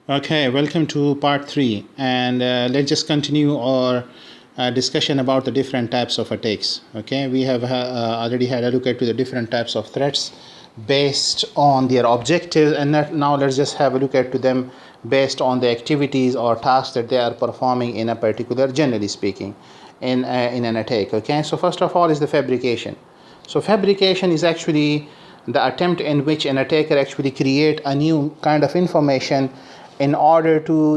Okay, welcome to part three, and let's just continue our discussion about the different types of attacks. Okay, we have already had a look at the different types of threats based on their objectives, and now let's just have a look at to them based on the activities or tasks that they are performing in a particular, generally speaking, in an attack. Okay, so first of all is the fabrication. So fabrication is actually the attempt in which an attacker actually create a new kind of information in order to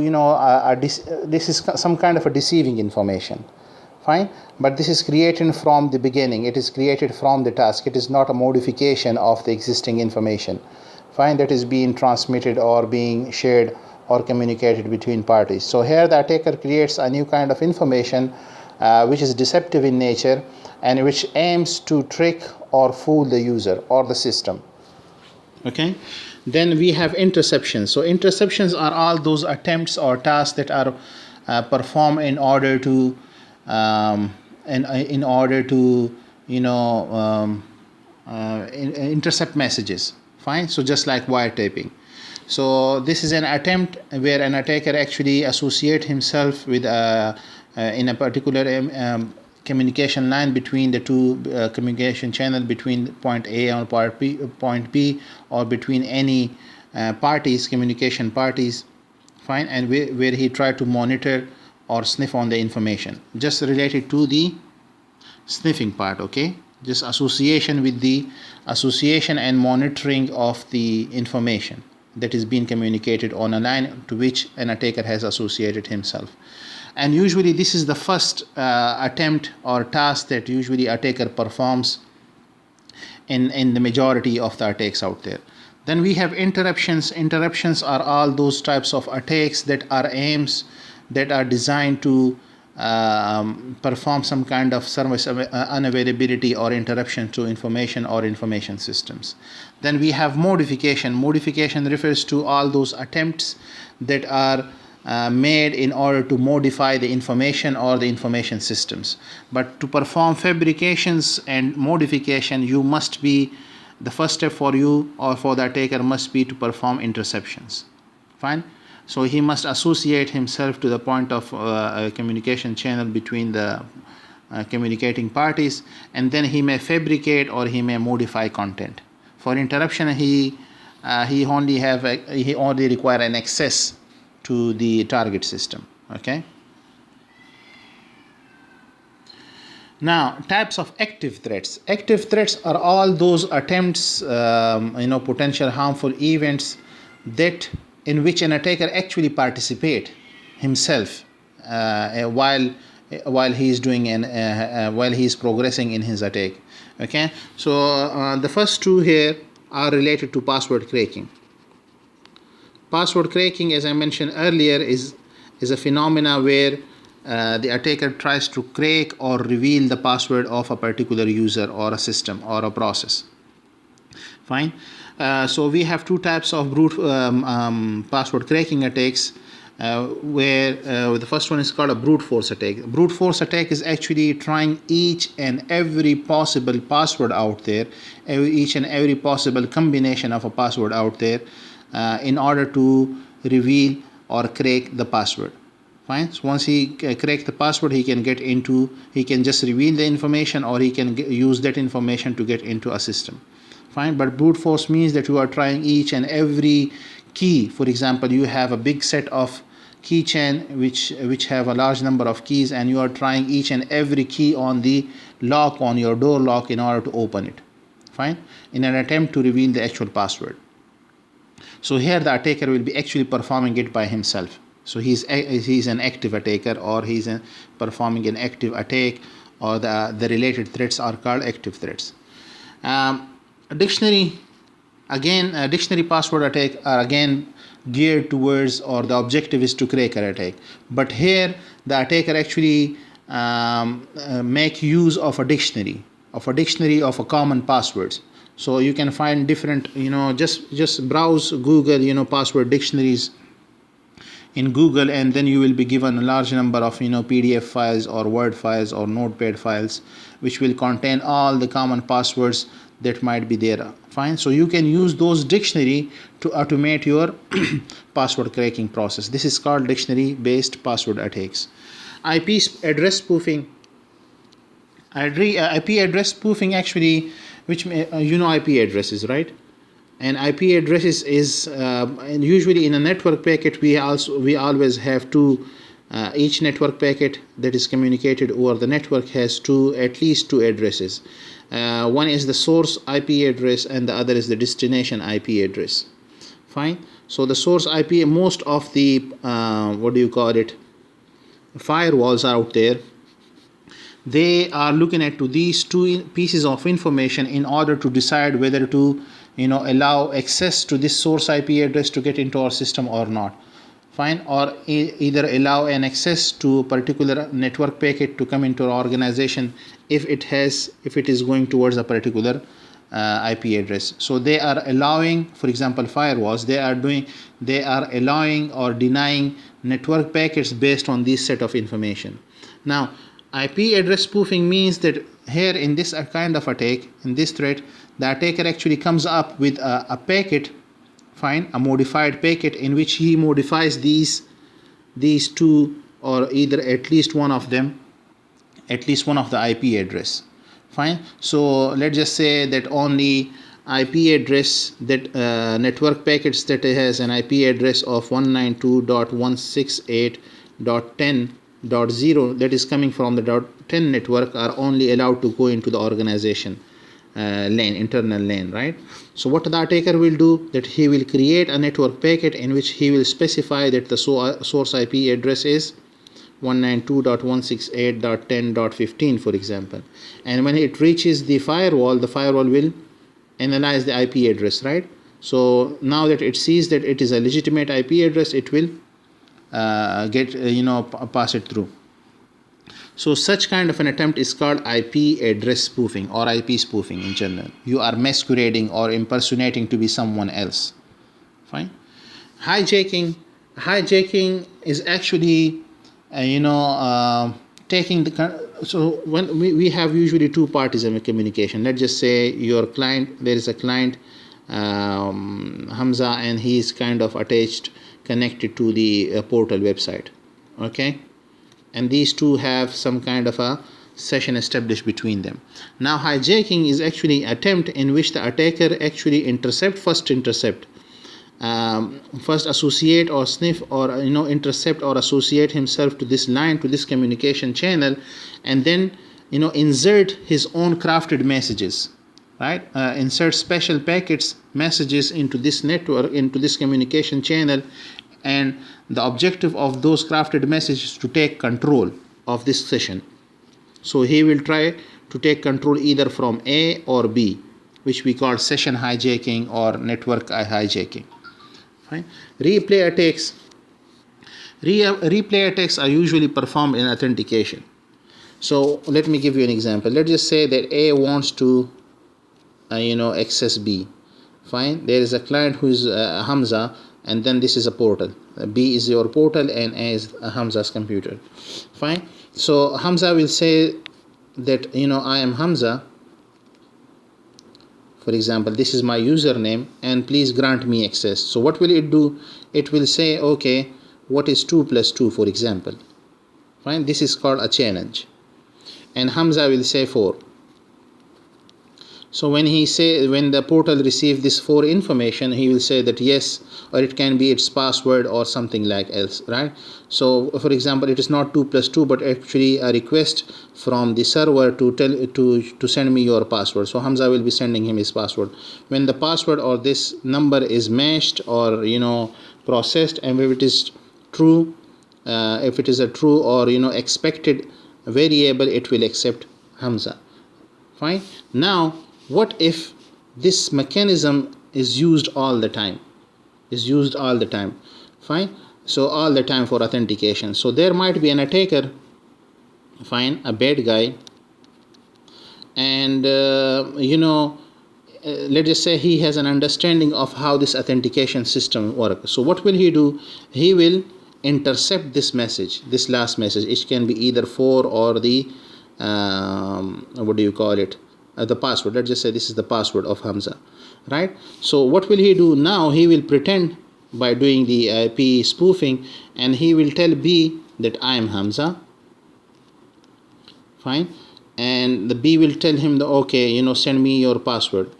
this is some kind of a deceiving information. Fine, but this is created from the beginning. It is created from the task. It is not a modification of the existing information. Fine, that is being transmitted or being shared or communicated between parties. So here the attacker creates a new kind of information which is deceptive in nature and which aims to trick or fool the user or the system. Okay, then we have interceptions. So interceptions are all those attempts or tasks that are performed in order to in order to intercept messages. Fine, so just like wiretapping. So this is an attempt where an attacker actually associate himself with in a particular communication line between the two communication channel between point A and point B, or between any parties, communication parties. Fine, and where he tried to monitor or sniff on the information, just related to the sniffing part. Okay, just association with the association and monitoring of the information that is being communicated on a line to which an attacker has associated himself. And usually this is the first attempt or task that usually attacker performs in the majority of the attacks out there. Then we have interruptions. Interruptions are all those types of attacks that are aims that are designed to perform some kind of service unavailability or interruption to information or information systems. Then we have modification. Modification refers to all those attempts that are made in order to modify the information or the information systems. But to perform fabrications and modification, you must be, the first step for you or for the attacker must be to perform interceptions. Fine, so he must associate himself to the point of a communication channel between the communicating parties, and then he may fabricate or he may modify content. For interruption, he only require an access to the target system. Okay, now types of active threats. Active threats are all those attempts, potential harmful events that in which an attacker actually participate himself while he is doing while he is progressing in his attack. Okay, so the first two here are related to password cracking. Password cracking, as I mentioned earlier, is a phenomena where the attacker tries to crack or reveal the password of a particular user or a system or a process. Fine. So we have two types of brute password cracking attacks, where the first one is called a brute force attack. Brute force attack is actually trying each and every possible password out there, each and every possible combination of a password out there, in order to reveal or crack the password. Fine. So once he crack the password, he can just reveal the information, or he can use that information to get into a system. Fine. But brute force means that you are trying each and every key. For example, you have a big set of keychain which have a large number of keys, and you are trying each and every key on the lock, on your door lock, in order to open it. Fine. In an attempt to reveal the actual password. So here the attacker will be actually performing it by himself. So he's an active attacker, or he's performing an active attack, or the related threats are called active threats. Dictionary password attack are again geared towards, or the objective is to crack an attack. But here the attacker actually make use of a dictionary of common passwords. So you can find different, just browse Google, password dictionaries. in Google, and then you will be given a large number of PDF files or Word files or Notepad files, which will contain all the common passwords that might be there. Fine. So you can use those dictionary to automate your password cracking process. This is called dictionary based password attacks. IP address spoofing. IP address spoofing actually, which IP addresses, right? And IP addresses is and usually in a network packet we always have two. Each network packet that is communicated over the network has at least two addresses. One is the source IP address and the other is the destination IP address. Fine. So the source IP, most of the firewalls out there, they are looking at these two pieces of information in order to decide whether to allow access to this source IP address to get into our system or not. Fine. Or either allow an access to a particular network packet to come into our organization if it is going towards a particular IP address. So they are allowing, for example, firewalls, they are allowing or denying network packets based on this set of information. Now IP address spoofing means that here in this kind of attack, in this threat, the attacker actually comes up with a packet, fine, a modified packet in which he modifies these two, or either at least one of them, at least one of the IP address. Fine. So let's just say that only IP address, that network packets that has an IP address of 192.168.10.0 that is coming from the .10 network are only allowed to go into the organization lane, internal lane, right? So what the attacker will do, that he will create a network packet in which he will specify that the source IP address is 192.168.10.15, for example. And when it reaches the firewall will analyze the IP address, right? So now that it sees that it is a legitimate IP address, it will pass it through. So such kind of an attempt is called IP address spoofing or IP spoofing in general. You are masquerading or impersonating to be someone else. Fine. Hijacking is actually taking so when we have usually two parties in communication. Let's just say your client, there is a client Hamza, and he is kind of connected to the portal website, okay, and these two have some kind of a session established between them. Now hijacking is actually attempt in which the attacker actually first associate or sniff or intercept or associate himself to this line, to this communication channel, and then insert his own crafted messages, right? Insert special packets, messages into this network, into this communication channel, and the objective of those crafted messages to take control of this session. So he will try to take control either from A or B, which we call session hijacking or network hijacking. Fine. Replay attacks are usually performed in authentication. So let me give you an example. Let's just say that A wants to access B. Fine. There is a client who is Hamza, and then this is a portal. B is your portal and A is Hamza's computer. Fine. So Hamza will say that I am Hamza, for example, this is my username, and please grant me access. So what will it do? It will say, okay, what is 2 plus 2, for example. Fine. This is called a challenge, and Hamza will say 4. So when the portal receives this 4 information, he will say that yes, or it can be its password or something like else, right? So for example, it is not 2 plus 2, but actually a request from the server to send me your password. So Hamza will be sending him his password. When the password or this number is matched or processed, and if it is true, if it is a true or expected variable, it will accept Hamza. Fine. Now what if this mechanism is used all the time? Fine. So all the time for authentication. So there might be an attacker, fine, a bad guy, and let's just say he has an understanding of how this authentication system works. So what will he do? He will intercept this message, this last message. It can be either 4 or the what do you call it, the password. Let's just say this is the password of Hamza, right? So what will he do now? He will pretend by doing the IP spoofing, and he will tell B that I am Hamza, fine, and the B will tell him, okay, send me your password,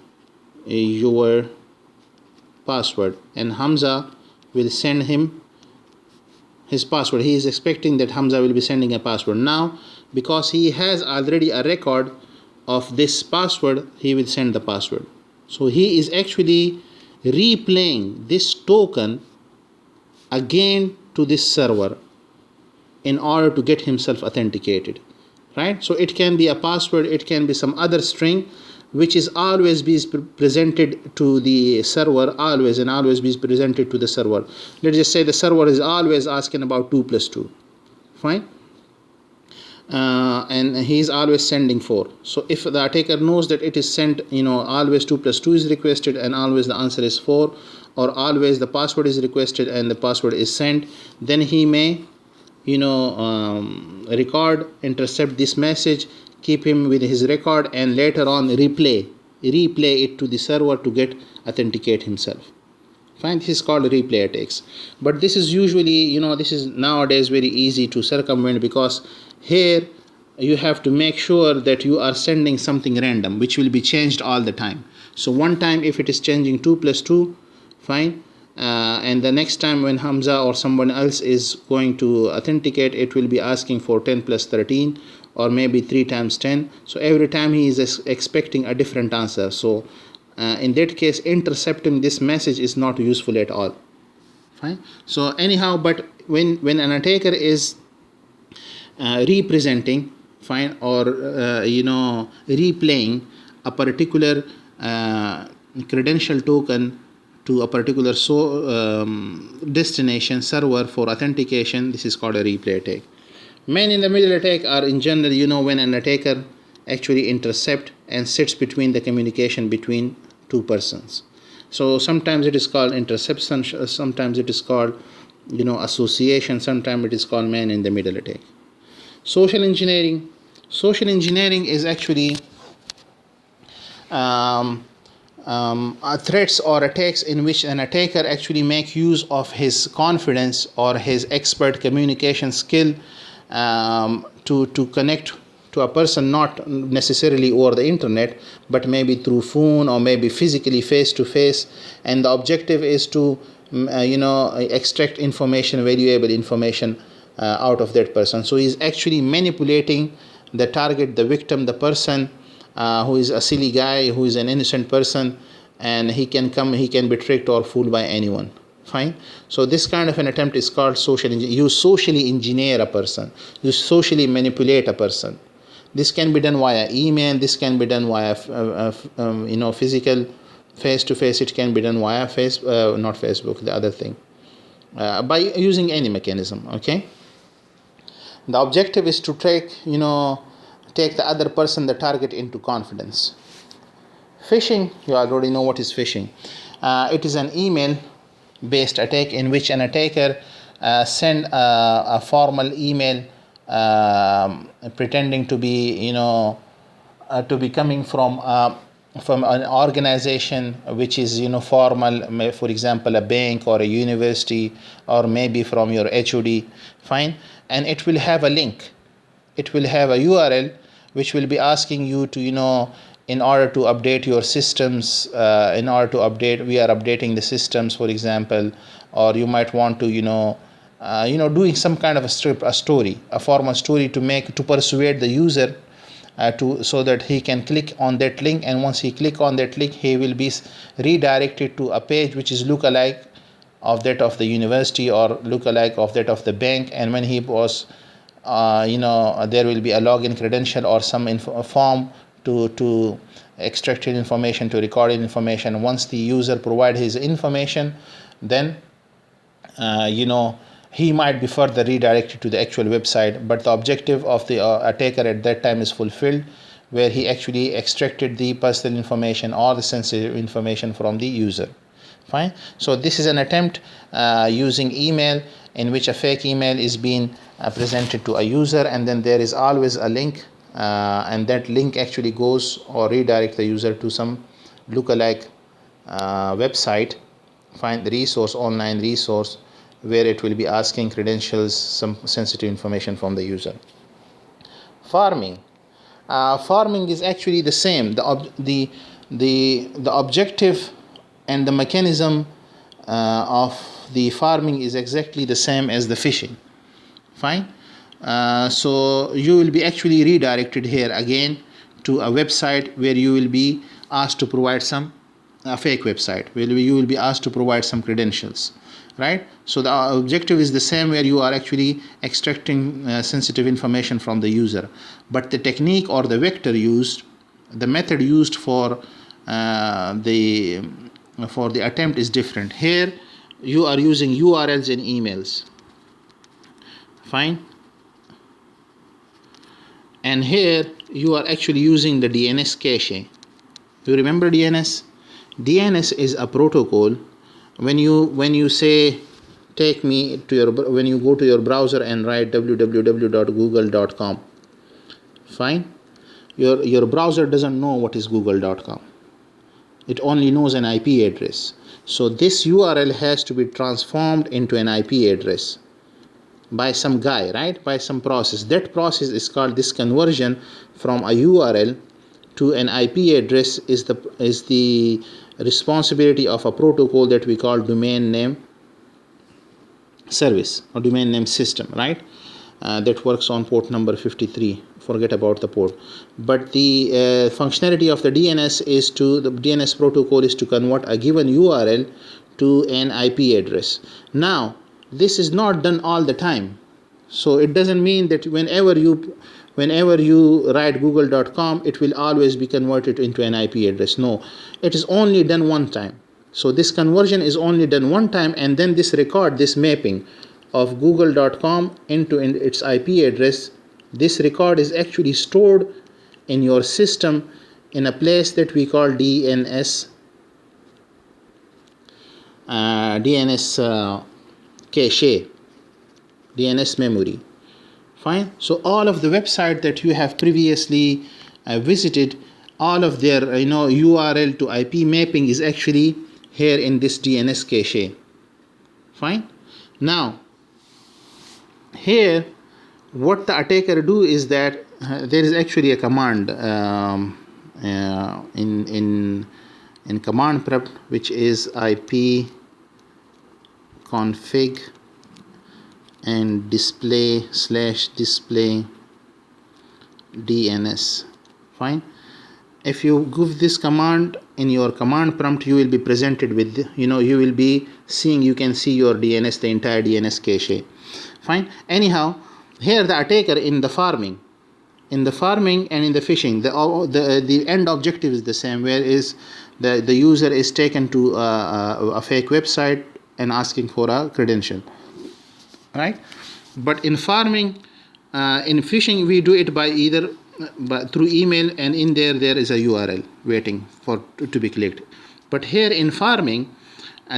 and Hamza will send him his password. He is expecting that Hamza will be sending a password. Now, because he has already a record of this password, he will send the password. So he is actually replaying this token again to this server in order to get himself authenticated, right? So it can be a password, it can be some other string, which is always be presented to the server, always be presented to the server. Let's just say the server is always asking about 2 plus 2, fine, and he is always sending 4. So if the attacker knows that it is sent, always 2 plus 2 is requested and always the answer is 4, or always the password is requested and the password is sent, then he may record, intercept this message, keep him with his record, and later on replay it to the server to get authenticate himself. Fine, this is called replay attacks. But this is usually, this is nowadays very easy to circumvent, because here you have to make sure that you are sending something random which will be changed all the time. So one time if it is changing 2 plus 2, fine, and the next time when Hamza or someone else is going to authenticate, it will be asking for 10 plus 13 or maybe 3 times 10. So every time he is expecting a different answer. So in that case, intercepting this message is not useful at all, fine. So anyhow, but when an attacker is representing, fine, or replaying a particular credential token to a particular destination server for authentication, this is called a replay attack. Man-in-the-middle attack are in general, when an attacker actually intercept and sits between the communication between two persons. So sometimes it is called interception, sometimes it is called association, sometimes it is called man-in-the-middle attack. Social engineering is actually threats or attacks in which an attacker actually make use of his confidence or his expert communication skill to connect to a person, not necessarily over the internet, but maybe through phone or maybe physically face to face, and the objective is to extract information, valuable information out of that person. So he's actually manipulating the target, the victim, the person who is a silly guy, who is an innocent person, and he can be tricked or fooled by anyone, fine. So this kind of an attempt is called social engineering. You socially engineer a person, you socially manipulate a person. This can be done via email, this can be done via physical face to face, it can be done via not Facebook, the other thing, by using any mechanism, okay. The objective is to take the other person, the target, into confidence. Phishing, you already know what is phishing. It is an email based attack in which an attacker send a formal email pretending to be coming from an organization which is formal, for example a bank or a university, or maybe from your HOD, fine, and it will have a link, it will have a URL which will be asking you to in order to update your systems, we are updating the systems, for example, or you might want to doing some kind of a story, a formal story to persuade the user so that he can click on that link, and once he click on that link, he will be redirected to a page which is lookalike of that of the university or lookalike of that of the bank, and when he was there will be a login credential or some form to extract information, to record information. Once the user provide his information, then he might be further redirected to the actual website, but the objective of the attacker at that time is fulfilled, where he actually extracted the personal information or the sensitive information from the user, fine. So this is an attempt using email in which a fake email is being presented to a user, and then there is always a link, and that link actually goes or redirect the user to some lookalike website, find the resource, online resource, where it will be asking credentials, some sensitive information from the user. Farming. Farming is actually the same. The objective and the mechanism of the farming is exactly the same as the phishing. Fine. So you will be actually redirected here again to a website where you will be asked to provide a fake website where you will be asked to provide some credentials, right? So the objective is the same, where you are actually extracting sensitive information from the user, but the technique or the vector used, the method used for the attempt is different. Here you are using URLs and emails. Fine. And here you are actually using the DNS cache. You remember DNS? DNS is a protocol. When you say take me to your, when you go to your browser and write www.google.com, fine, your browser doesn't know what is google.com. It only knows an IP address. So this URL has to be transformed into an IP address by some guy, right? By some process. That process is called, this conversion from a URL to an IP address is the responsibility of a protocol that we call domain name service or domain name system, right? That works on port number 53. Forget about the port. But the functionality of the DNS protocol is to convert a given URL to an IP address. Now, this is not done all the time. So it doesn't mean that whenever you write google.com, it will always be converted into an IP address. No, it is only done one time. So this conversion is only done one time, and then this mapping of google.com into its IP address, this record is actually stored in your system in a place that we call DNS cache, DNS memory. Fine. So all of the website that you have previously visited, all of their URL to IP mapping is actually here in this DNS cache. Fine. Now here what the attacker do is that there is actually a command in command prompt, which is IP config and display /display DNS. Fine. If you give this command in your command prompt, you will be presented with you can see your DNS, the entire DNS cache. Fine. Anyhow, here the attacker in the farming and in the phishing, the end objective is the same, where is the user is taken to a fake website and asking for a credential, right? But in farming, in phishing, we do it by either through email, and in there is a URL waiting to be clicked. But here in farming,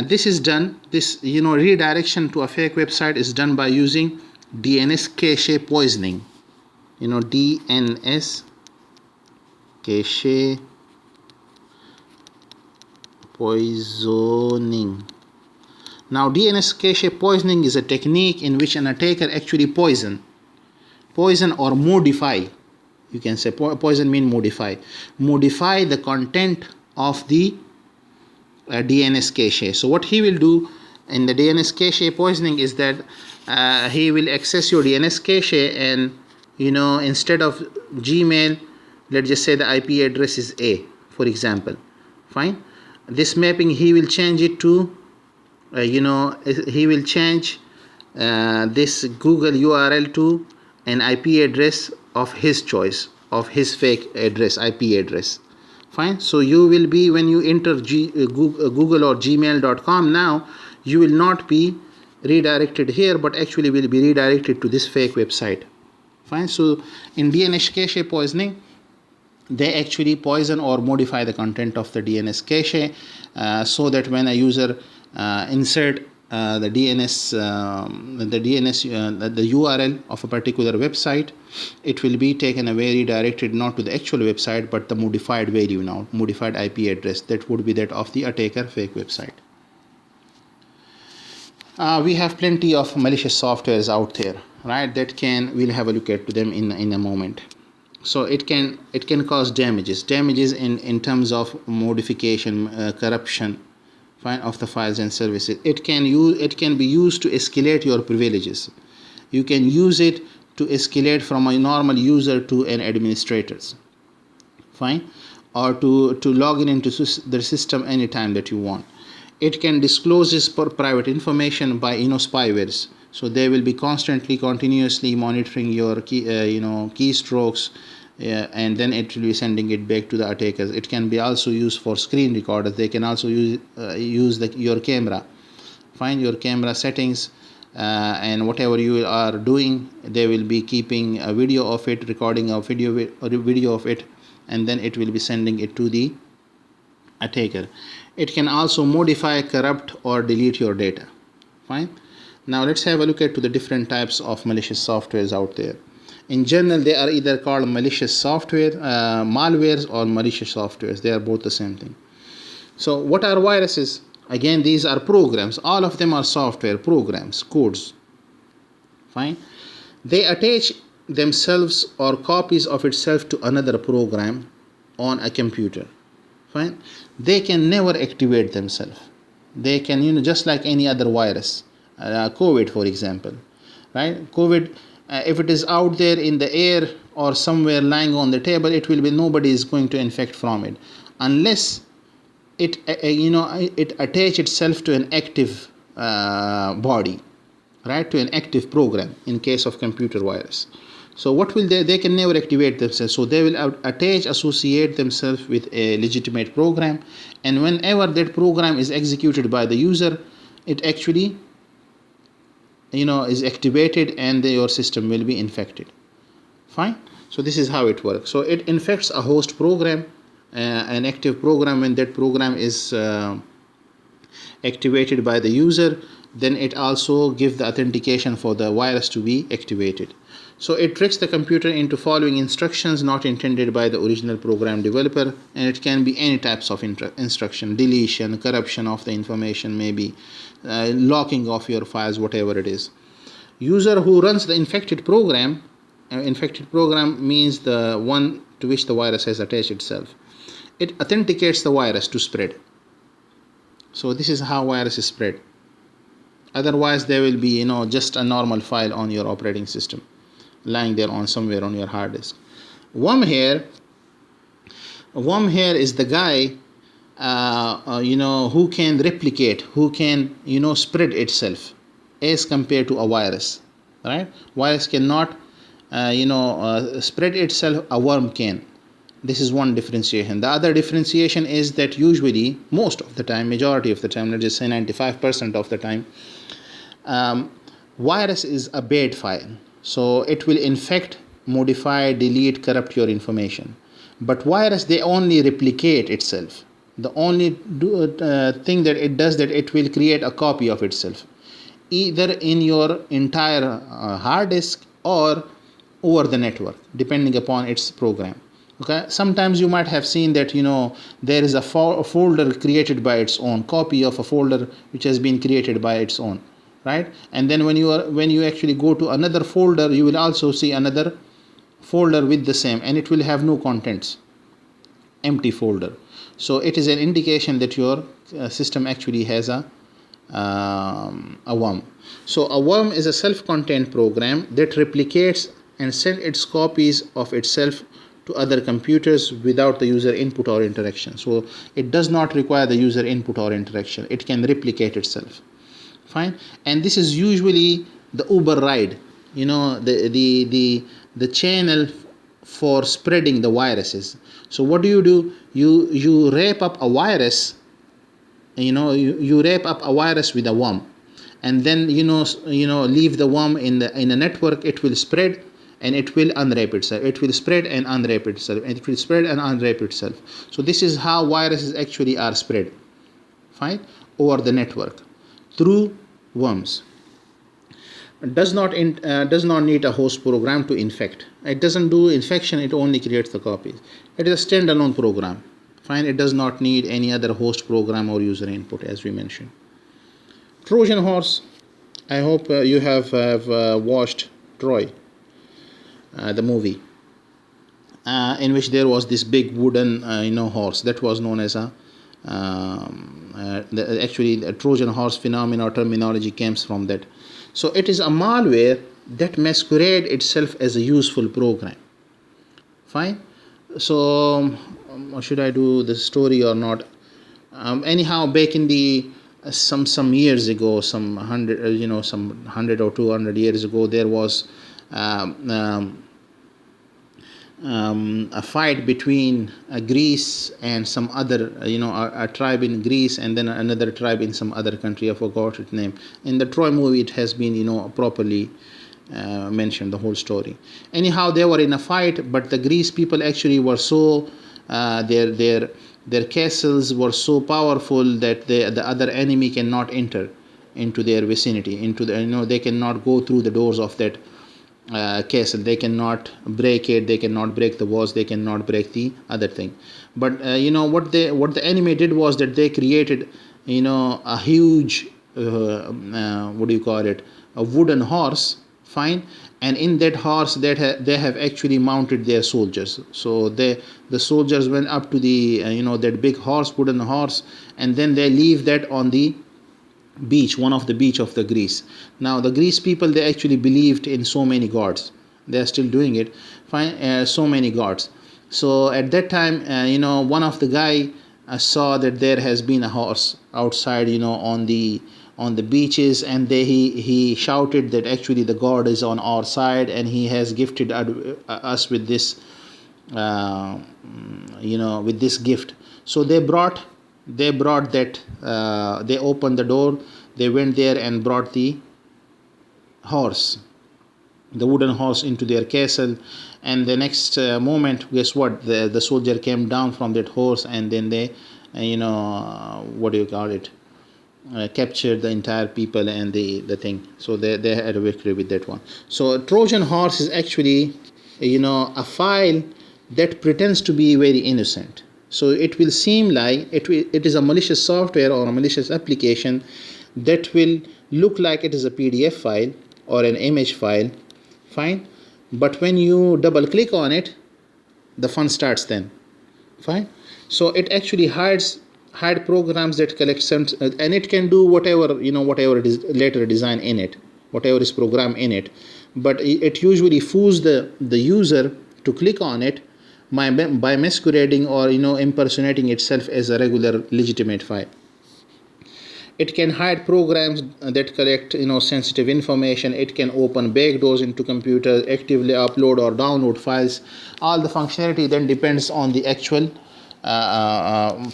this is done, redirection to a fake website is done by using DNS cache poisoning. DNS cache poisoning. Now, DNS cache poisoning is a technique in which an attacker actually poison or modify. You can say poison mean modify the content of the DNS cache. So what he will do in the DNS cache poisoning is that he will access your DNS cache, and instead of Gmail, let's just say the IP address is A, for example. Fine. This mapping he will change it to he will change this Google URL to an IP address of his choice, of his fake address, IP address. Fine. So you will be, when you enter Google or gmail.com, now you will not be redirected here, but actually will be redirected to this fake website. Fine. So in DNS cache poisoning, they actually poison or modify the content of the DNS cache so that when a user insert the the URL of a particular website, it will be taken and redirected not to the actual website but the modified value, now modified IP address that would be that of the attacker fake website. We have plenty of malicious softwares out there, right? We'll have a look at them in a moment. So it can cause damages in terms of modification, corruption, of the files and services. It can be used to escalate your privileges. You can use it to escalate from a normal user to an administrator, fine, or to log into the system anytime that you want. It can disclose this private information by spywares. So they will be continuously monitoring your keystrokes, and then it will be sending it back to the attackers. It can be also used for screen recorders. They can also use your camera, find your camera settings, and whatever you are doing, they will be keeping a video of it, recording a video of it, and then it will be sending it to the attacker. It can also modify, corrupt, or delete your data. Fine. Now let's have a look at the different types of malicious softwares out there. In general, they are either called malicious software, malwares, or malicious softwares. They are both the same thing. So what are viruses? Again, these are programs. All of them are software, programs, codes. Fine. They attach themselves or copies of itself to another program on a computer. Fine. They can never activate themselves. They can, just like any other virus, COVID, for example, right? COVID, if it is out there in the air or somewhere lying on the table, nobody is going to infect from it, unless it attach itself to an active body, right? To an active program. In case of computer virus. So what will they can never activate themselves. So they will associate themselves with a legitimate program, and whenever that program is executed by the user, it actually is activated, and your system will be infected. Fine. So this is how it works. So it infects a host program, an active program. When that program is activated by the user, then it also gives the authentication for the virus to be activated. So it tricks the computer into following instructions not intended by the original program developer, and it can be any types of instruction: deletion, corruption of the information, maybe locking of your files, whatever it is. User who runs the infected program means the one to which the virus has attached itself. It authenticates the virus to spread. So this is how virus is spread. Otherwise, there will be just a normal file on your operating system, lying there somewhere on your hard disk. Worm here is the guy who can replicate, who can spread itself, as compared to a virus, right? Virus cannot spread itself. A worm can. This is one differentiation. The other differentiation is that usually, most of the time, majority of the time, let's just say 95% of the time, virus is a bad file. So it will infect, modify, delete, corrupt your information. But virus, they only replicate itself. The only thing that it does, that it will create a copy of itself, either in your entire hard disk or over the network, depending upon its program. Okay. Sometimes you might have seen that there is a folder created by its own, copy of a folder which has been created by its own, right? And then when you actually go to another folder, you will also see another folder with the same, and it will have no contents, empty folder. So it is an indication that your system actually has a worm. So a worm is a self-contained program that replicates and sends its copies of itself to other computers without the user input or interaction. So it does not require the user input or interaction. It can replicate itself. Fine. And this is usually the Uber ride, the channel for spreading the viruses. So what do? You wrap up a virus, you wrap up a virus with a worm, and then leave the worm in a network. It will spread, and it will unwrap itself. It will spread and unwrap itself, and it will spread and unwrap itself. So this is how viruses actually are spread, fine, over the network, through worms. Does not need a host program to infect. It doesn't do infection, it only creates the copies. It is a standalone program. Fine, it does not need any other host program or user input, as we mentioned. Trojan horse. I hope you have watched Troy, the movie, in which there was this big wooden horse that was known as a actually the Trojan horse phenomena or terminology comes from that. So it is a malware that masquerades itself as a useful program. Fine. So should I do the story or not? Anyhow, back in the some years ago, some 100 or 200 years ago, there was a fight between Greece and some other, a tribe in Greece and then another tribe in some other country. I forgot its name. In the Troy movie, it has been, properly mentioned, the whole story. Anyhow, they were in a fight, but the Greece people actually were so, their castles were so powerful that the other enemy cannot enter into their vicinity, they cannot go through the doors of that castle. They cannot break it, they cannot break the walls, they cannot break the other thing. But what the enemy did was that they created a huge what do you call it, a wooden horse. Fine. And in that horse they have actually mounted their soldiers. So the soldiers went up to the that big horse, wooden horse, and then they leave that on the beach, one of the beach of the Greece. Now the Greece people, they actually believed in so many gods. They are still doing it. Fine. So many gods. So at that time, one of the guy saw that there has been a horse outside, on the beaches, and he shouted that actually the god is on our side and he has gifted us with this with this gift. So they brought that, they opened the door, they went there and brought the horse, the wooden horse, into their castle. And the next moment, guess what, the soldier came down from that horse, and then they what do you call it, captured the entire people and the thing. So they had a victory with that one. So Trojan horse is actually a file that pretends to be very innocent. So it will seem like it is a malicious software or a malicious application that will look like it is a PDF file or an image file. Fine. But when you double click on it, the fun starts then. Fine. So it actually hide programs that collect some, and it can do whatever it is later design in it, whatever is programmed in it. But it usually fools the user to click on it by masquerading or impersonating itself as a regular legitimate file. It can hide programs that collect sensitive information. It can open backdoors into computers, actively upload or download files. All the functionality then depends on the actual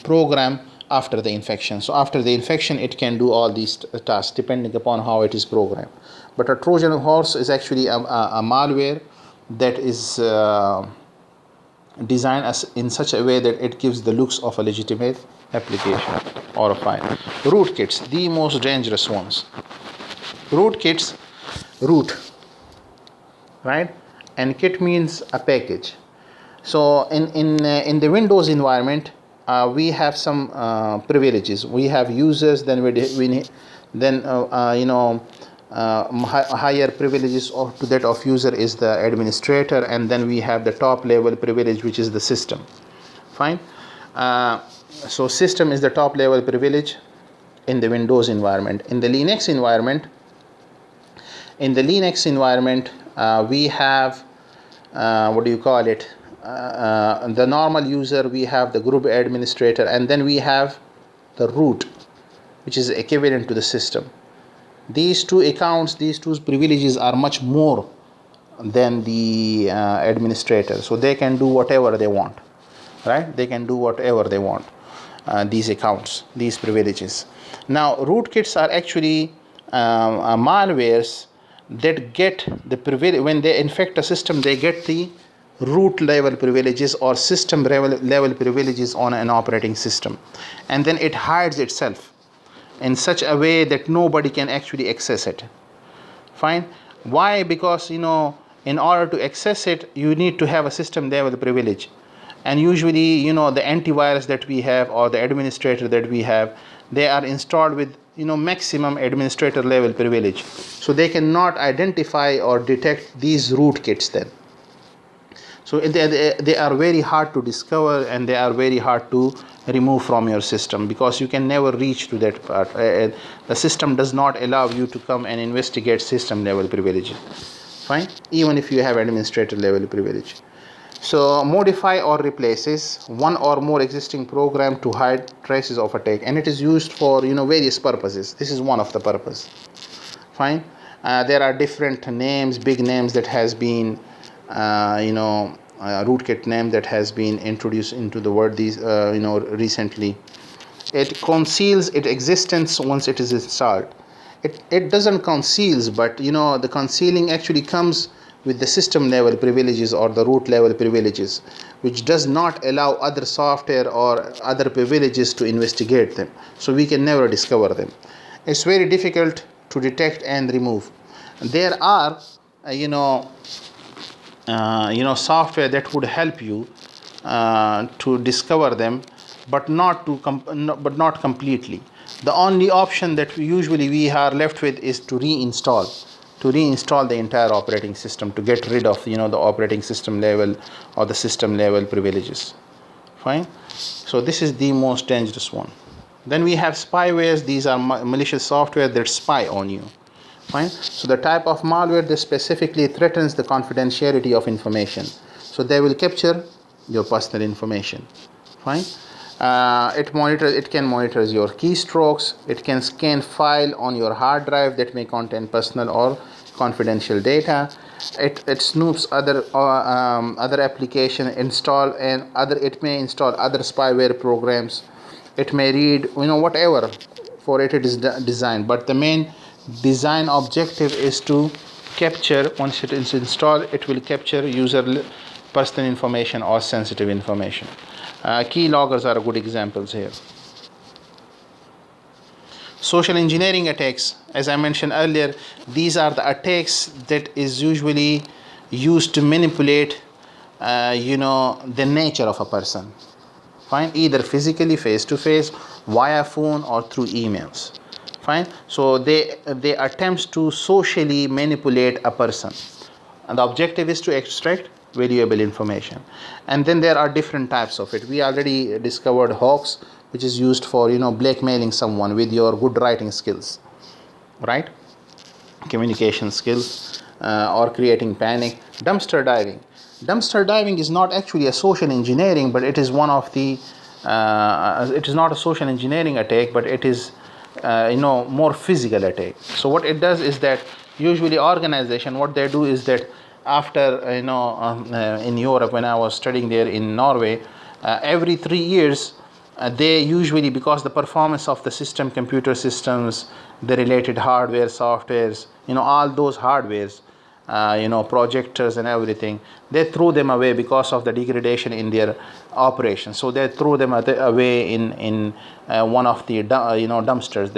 program after the infection. So after the infection, it can do all these tasks depending upon how it is programmed. But a Trojan horse is actually a malware that is designed in such a way that it gives the looks of a legitimate application or a file. Rootkits, the most dangerous ones. Rootkits, root, right? And kit means a package. So in the Windows environment, we have some privileges. We have users, then higher privileges to that of user is the administrator, and then we have the top level privilege, which is the system. Fine. So system is the top level privilege in the Windows environment. In the Linux environment, we have what do you call it? The normal user, we have the group administrator, and then we have the root, which is equivalent to the system. These two accounts, these two privileges are much more than the administrator. So they can do whatever they want, right? They can do whatever they want, these accounts, these privileges. Now, rootkits are actually malwares that get the privilege. When they infect a system, they get the root level privileges or system level privileges on an operating system, and then it hides itself. in such a way that nobody can actually access it. Fine. Why? Because in order to access it, you need to have a system level privilege, and usually the antivirus that we have or the administrator that we have, they are installed with maximum administrator level privilege, so they cannot identify or detect these rootkits then. So they are very hard to discover, and they are very hard to remove from your system, because you can never reach to that part. The system does not allow you to come and investigate system level privilege. Fine, even if you have administrator level privilege. So modify or replaces one or more existing program to hide traces of attack, and it is used for various purposes. This is one of the purpose. Fine. There are different names, big names that has been rootkit name that has been introduced into the word recently. It conceals its existence once it is installed. It doesn't conceals, but the concealing actually comes with the system level privileges or the root level privileges, which does not allow other software or other privileges to investigate them, so we can never discover them. It's very difficult to detect and remove. There are software that would help you to discover them, but not completely. The only option that we are left with is to reinstall the entire operating system, to get rid of the operating system level or the system level privileges. Fine. So this is the most dangerous one. Then we have spywares. These are malicious software that spy on you. Fine. So the type of malware that specifically threatens the confidentiality of information. So they will capture your personal information. Fine. It can monitor your keystrokes. It can scan file on your hard drive that may contain personal or confidential data. It snoops other application install, and it may install other spyware programs. It may read whatever for it is designed, but the main design objective is to capture. Once it is installed, it will capture user personal information or sensitive information. Keyloggers are good examples here. Social engineering attacks, as I mentioned earlier, these are the attacks that is usually used to manipulate the nature of a person. Fine. Either physically, face to face, via phone, or through emails. Fine. So they attempts to socially manipulate a person, and the objective is to extract valuable information. And then there are different types of it. We already discovered hoax, which is used for blackmailing someone with your good writing skills, right, communication skills, or creating panic. Dumpster diving is not actually a social engineering, but it is one of the it is not a social engineering attack, but it is more physical attack. So what it does is that usually organization, what they do is that after in Europe, when I was studying there in Norway, every 3 years they usually, because the performance of the system, computer systems, the related hardware, softwares, all those hardwares, projectors and everything, they throw them away because of the degradation in their operation. So they throw them away in one of the dumpsters,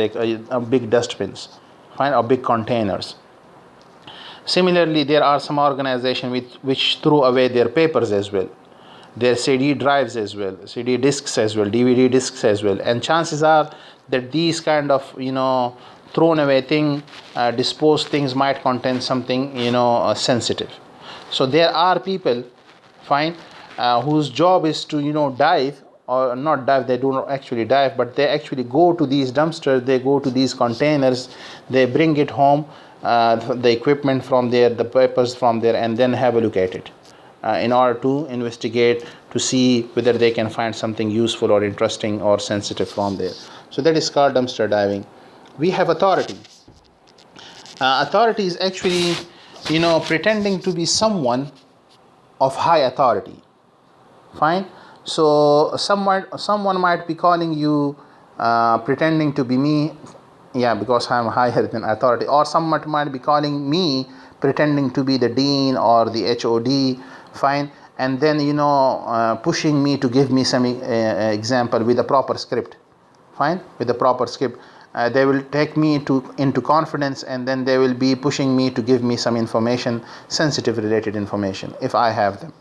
big dustbins, fine, or big containers. Similarly, there are some organizations which throw away their papers as well, their CD drives as well, CD discs as well, DVD discs as well. And chances are that these kind of thrown away disposed things might contain something sensitive. So there are people, fine, whose job is to dive, or not dive, they do not actually dive, but they actually go to these dumpsters, they go to these containers, they bring it home, the equipment from there, the papers from there, and then have a look at it in order to investigate, to see whether they can find something useful or interesting or sensitive from there. So that is called dumpster diving. We have authority. Authority is actually pretending to be someone of high authority. Fine. So someone might be calling you, pretending to be me, because I am higher than authority. Or someone might be calling me, pretending to be the dean or the HOD, fine, and then pushing me to give me some example with a proper script, fine, with a proper script. they will take me into confidence, and then they will be pushing me to give me some information, sensitive related information, if I have them.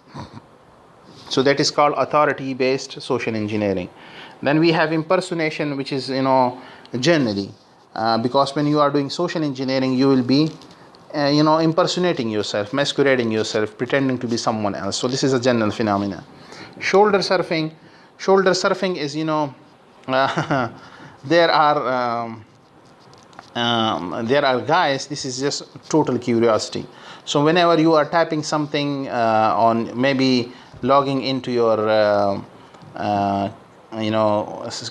So that is called authority based social engineering. Then we have impersonation, which is generally, because when you are doing social engineering, you will be impersonating yourself, masquerading yourself, pretending to be someone else. So this is a general phenomena. Shoulder surfing. Shoulder surfing is there are guys, this is just total curiosity. So whenever you are typing something on, maybe logging into your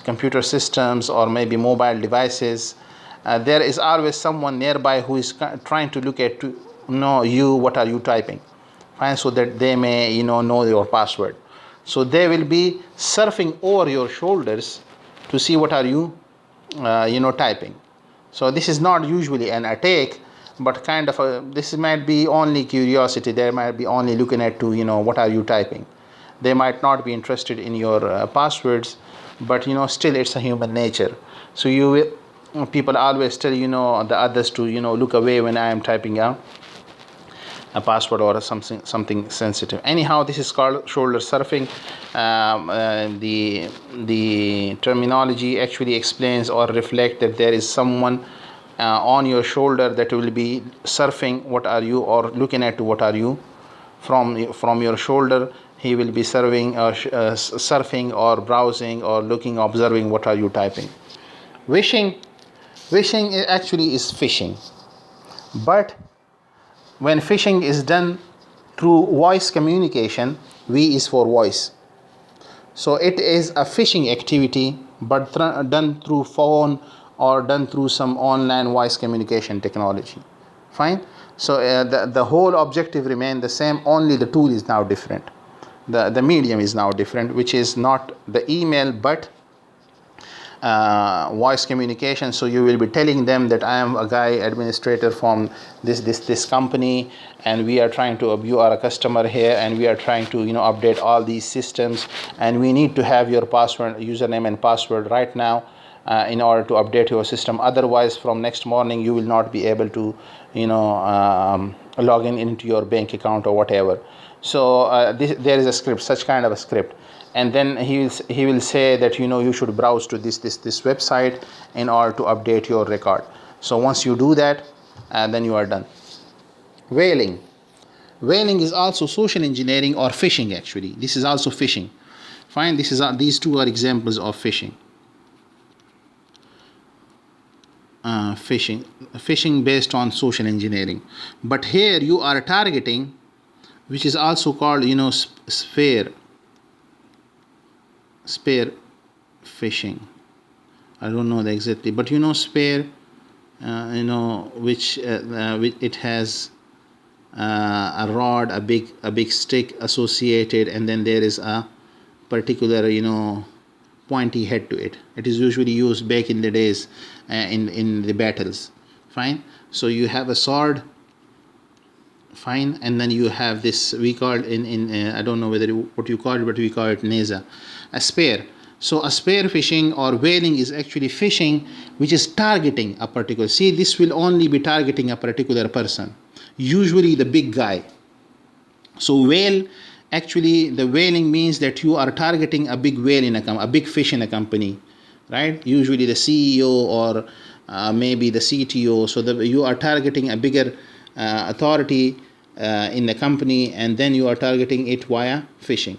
computer systems or maybe mobile devices, there is always someone nearby who is trying to look at to know you, what are you typing, fine, so that they may know your password. So they will be surfing over your shoulders to see what are you typing. So this is not usually an attack, but kind of this might be only curiosity. They might be only looking at to what are you typing. They might not be interested in your passwords, but still it's a human nature. So people always tell the others to look away when I am typing out a password or something sensitive. Anyhow, this is called shoulder surfing. The terminology actually explains or reflect that there is someone on your shoulder that will be surfing what are you, or looking at what are you from your shoulder. He will be surfing or browsing or looking, observing what are you typing. Wishing actually is phishing, but when phishing is done through voice communication, V is for voice. So it is a phishing activity, but done through phone or done through some online voice communication technology. Fine. So the whole objective remains the same, only the tool is now different. The medium is now different, which is not the email but voice communication. So you will be telling them that I am a guy administrator from this company, and we are trying to, you are a customer here, and we are trying to update all these systems, and we need to have your password, username and password right now in order to update your system. Otherwise, from next morning you will not be able to log in into your bank account or whatever. So there is a script, such kind of a script, and then he will say that you should browse to this website in order to update your record. So once you do that, then you are done. Whaling is also social engineering or phishing. Actually, this is also phishing. Fine. These two are examples of phishing. Phishing based on social engineering, but here you are targeting, which is also called spear phishing. I don't know exactly, but spear, which it has a rod, a big stick associated, and then there is a particular pointy head to it. It is usually used back in the days in the battles. Fine. So you have a sword. Fine. And then you have this, we call it in I don't know what you call it, but we call it neza, a spear. So a spear phishing or whaling is actually phishing which is targeting a particular, see, this will only be targeting a particular person, usually the big guy. So whale, actually the whaling means that you are targeting a big whale a big fish in a company, right? Usually the CEO or maybe the CTO. So you are targeting a bigger authority in the company, and then you are targeting it via phishing.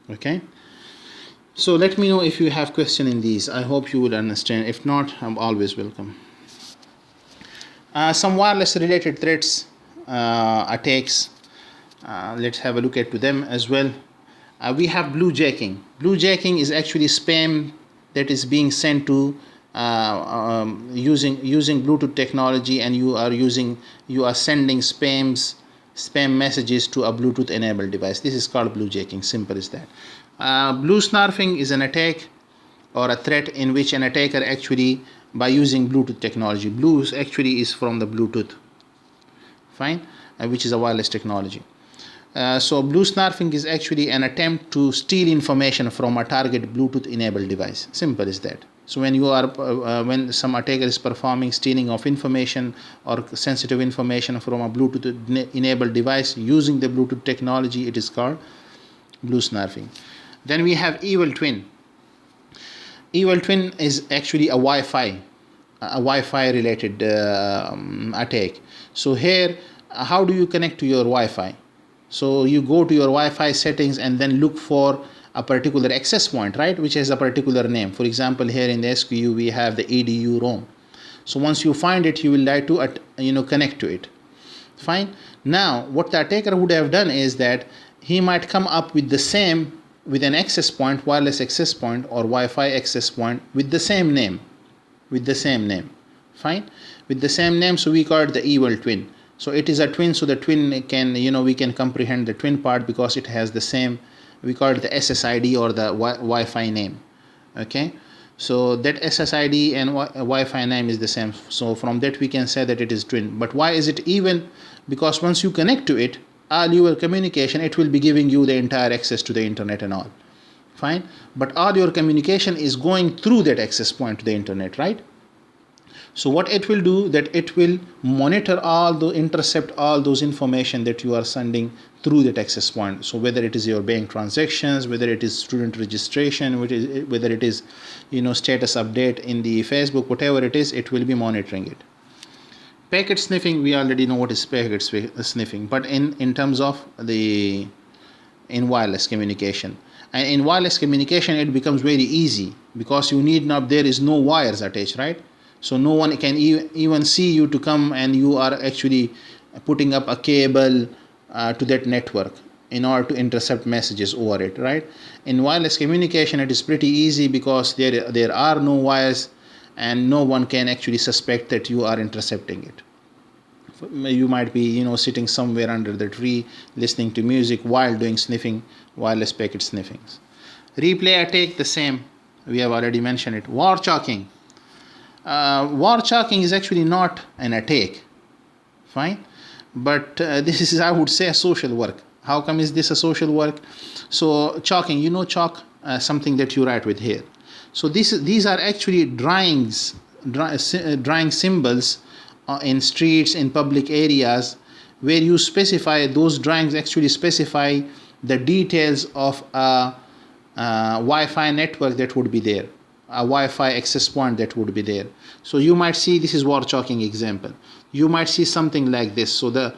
Okay. So let me know if you have question in these. I hope you will understand. If not, I'm always welcome. Some wireless related threats, attacks. Let's have a look at to them as well. We have bluejacking. Bluejacking is actually spam that is being sent to using Bluetooth technology, and you are sending spam messages to a Bluetooth enabled device. This is called bluejacking. Simple as that. Blue snarfing is an attack or a threat in which an attacker actually, by using Bluetooth technology, blue actually is from the Bluetooth, fine, which is a wireless technology. So blue snarfing is actually an attempt to steal information from a target Bluetooth enabled device. Simple as that. So when some attacker is performing stealing of information or sensitive information from a Bluetooth enabled device using the Bluetooth technology, it is called blue snarfing. Then we have evil twin. Evil twin is actually a Wi-Fi related attack. So here, how do you connect to your Wi-Fi? So you go to your Wi-Fi settings and then look for a particular access point, right, which has a particular name. For example, here in the SQU we have the edu roam. So once you find it, you will like to connect to it. Fine. Now what the attacker would have done is that he might come up with an access point, wireless access point or Wi-Fi access point with the same name. Fine. With the same name, so we call it the evil twin. So it is a twin, so the twin can, we can comprehend the twin part because it has the same, we call it the SSID or the Wi-Fi name. Okay, so that SSID and Wi-Fi name is the same, so from that we can say that it is twin. But why is it even? Because once you connect to it, all your communication, it will be giving you the entire access to the internet and all. Fine. But all your communication is going through that access point to the internet, right? So what it will do, that it will monitor intercept all those information that you are sending through that access point. So whether it is your bank transactions, whether it is student registration, whether it is status update in the Facebook, whatever it is, it will be monitoring it. Packet sniffing, we already know what is packet sniffing, but in terms of in wireless communication. And in wireless communication, it becomes very easy because there is no wires attached, right? So no one can even see you to come, and you are actually putting up a cable to that network in order to intercept messages over it, right? In wireless communication, it is pretty easy because there are no wires, and no one can actually suspect that you are intercepting it. You might be sitting somewhere under the tree listening to music while doing sniffing, wireless packet sniffings. Replay attack, the same, we have already mentioned it. War chalking. War chalking is actually not an attack, fine, but this is, I would say, a social work. How come is this a social work? So chalking, chalk, something that you write with here. So these are actually drawing symbols in streets, in public areas, where you specify, those drawings actually specify the details of a Wi-Fi network that would be there, a Wi-Fi access point that would be there. So you might see, this is war chalking example. You might see something like this. So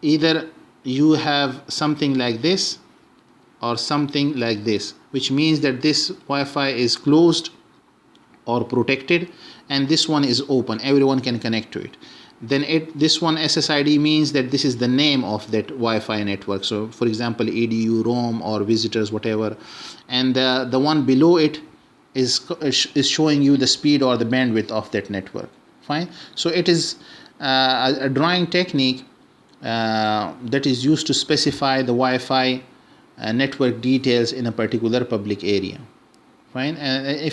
either you have something like this or something like this, which means that this Wi-Fi is closed or protected, and this one is open, everyone can connect to it. Then this one SSID means that this is the name of that Wi-Fi network. So for example, edu roam or visitors, whatever, and the one below it is showing you the speed or the bandwidth of that network. Fine. So it is a drawing technique that is used to specify the Wi-Fi network details in a particular public area. Fine. And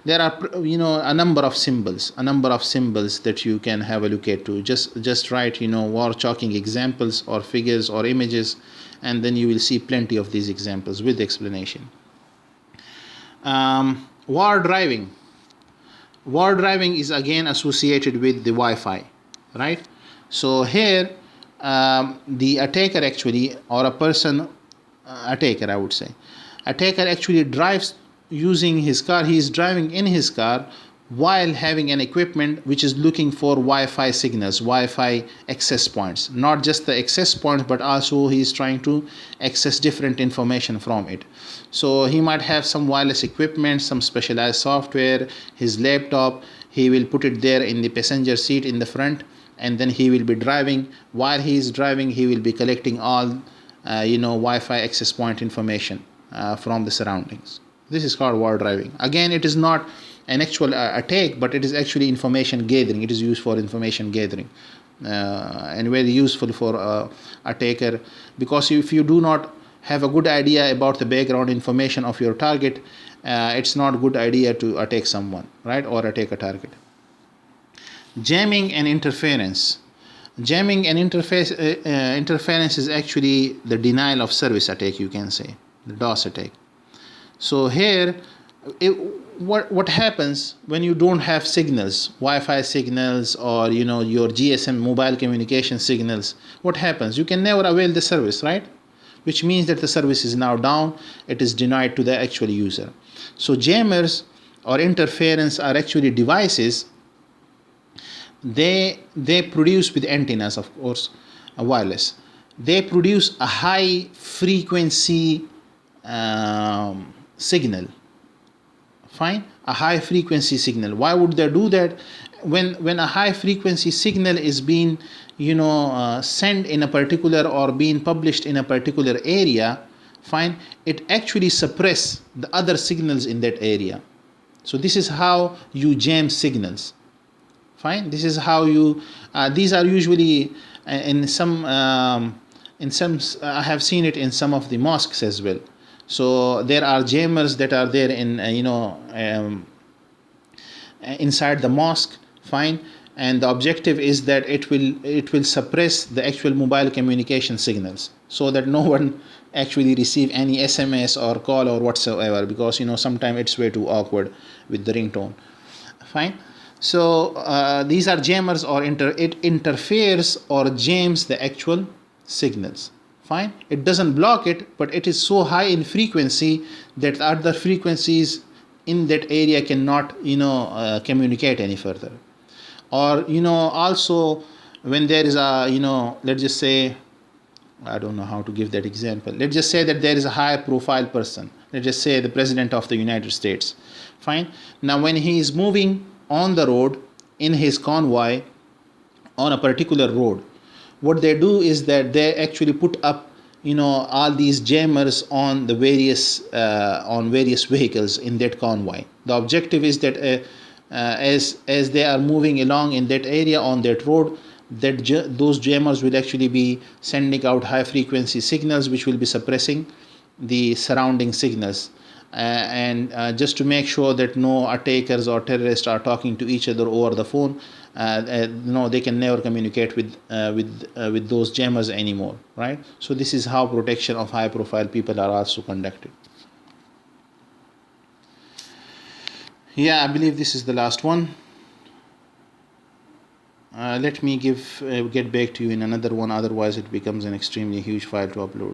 there are a number of symbols that you can have a look at to just write war chalking examples or figures or images, and then you will see plenty of these examples with explanation. War driving is again associated with the Wi-Fi, right? So here the attacker actually, or a person attacker, I would say, attacker actually drives using his car. He is driving in his car while having an equipment which is looking for Wi-Fi signals, Wi-Fi access points. Not just the access points, but also he is trying to access different information from it. So he might have some wireless equipment, some specialized software, his laptop. He will put it there in the passenger seat in the front, and then he will be driving. While he is driving, he will be collecting all Wi-Fi access point information from the surroundings. This is called war driving. Again, it is not an actual attack, but it is actually information gathering. It is used for information gathering and very useful for attacker, because if you do not have a good idea about the background information of your target, it's not a good idea to attack someone, right, or attack a target. Jamming and interference. Jamming and interference is actually the denial of service attack, you can say, the DOS attack. So here it, what happens when you don't have signals, Wi-Fi signals, or your GSM mobile communication signals? What happens? You can never avail the service, right? Which means that the service is now down. It is denied to the actual user. So jammers or interference are actually devices. They produce, with antennas, of course, wireless. They produce a high frequency signal. Fine, a high frequency signal. Why would they do that? When a high frequency signal is being sent in a particular, or being published in a particular area, fine, it actually suppress the other signals in that area. So this is how you jam signals. Fine, this is how you these are usually in some I have seen it in some of the mosques as well. So there are jammers that are there in inside the mosque. Fine, and the objective is that it will suppress the actual mobile communication signals, so that no one actually receive any SMS or call or whatsoever, because sometimes it's way too awkward with the ringtone. Fine. So these are jammers, or it interferes or jams the actual signals. Fine, it doesn't block it, but it is so high in frequency that other frequencies in that area cannot communicate any further. Or also, when there is a let's just say, I don't know how to give that example. Let's just say that there is a high profile person. Let's just say the President of the United States. Fine. Now when he is moving on the road in his convoy on a particular road, what they do is that they actually put up all these jammers on the various vehicles in that convoy. The objective is that as they are moving along in that area on that road, that those jammers will actually be sending out high frequency signals, which will be suppressing the surrounding signals, and just to make sure that no attackers or terrorists are talking to each other over the phone. They can never communicate with those jammers anymore, right? So this is how protection of high profile people are also conducted. Yeah, I believe this is the last one. Let me get back to you in another one, otherwise it becomes an extremely huge file to upload.